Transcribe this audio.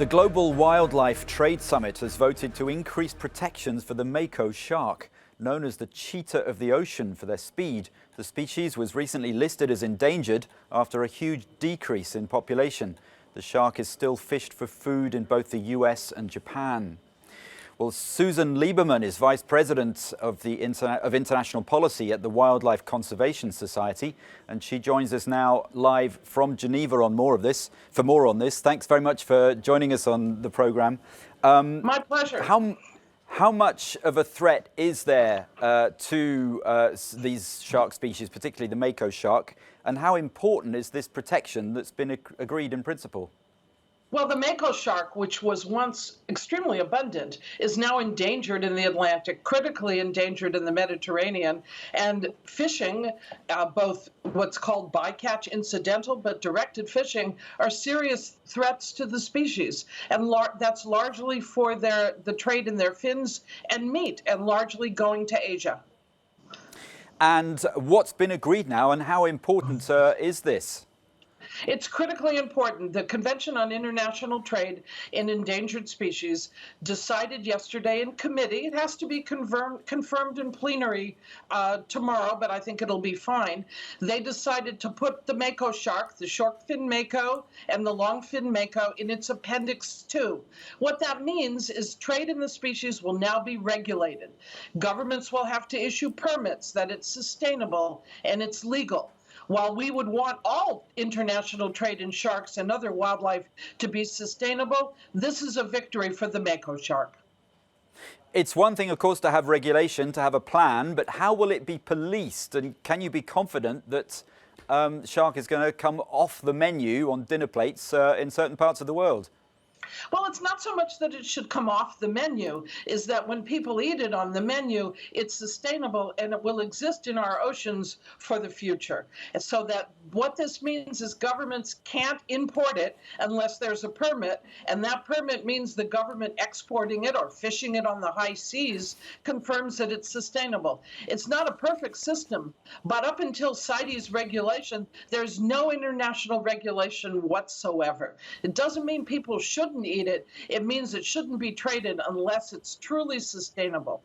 The Global Wildlife Trade Summit has voted to increase protections for the Mako shark, known as the cheetah of the ocean for their speed. The species was recently listed as endangered after a huge decrease in population. The shark is still fished for food in both the US and Japan. Well, Susan Lieberman is Vice President of International Policy at the Wildlife Conservation Society, and she joins us now live from Geneva on more on this. Thanks very much for joining us on the program. My pleasure. How much of a threat is there to these shark species, particularly the Mako shark, and how important is this protection that's been agreed in principle? Well, the Mako shark, which was once extremely abundant, is now endangered in the Atlantic, critically endangered in the Mediterranean, and fishing, both what's called bycatch incidental but directed fishing, are serious threats to the species. And that's largely for the trade in their fins and meat, and largely going to Asia. And what's been agreed now, and how important is this? It's critically important. The Convention on International Trade in Endangered Species decided yesterday in committee. It has to be confirmed in plenary tomorrow, but I think it'll be fine. They decided to put the Mako shark, the short-fin Mako and the long-fin Mako, in its Appendix 2. What that means is trade in the species will now be regulated. Governments will have to issue permits that it's sustainable and it's legal. While we would want all international trade in sharks and other wildlife to be sustainable, this is a victory for the Mako shark. It's one thing, of course, to have regulation, to have a plan, but how will it be policed? And can you be confident that shark is going to come off the menu on dinner plates in certain parts of the world? Well, it's not so much that it should come off the menu, is that when people eat it on the menu, it's sustainable and it will exist in our oceans for the future. And so that what this means is governments can't import it unless there's a permit, and that permit means the government exporting it or fishing it on the high seas confirms that it's sustainable. It's not a perfect system, but up until CITES regulation, there's no international regulation whatsoever. It doesn't mean people shouldn't eat it. It means it shouldn't be traded unless it's truly sustainable.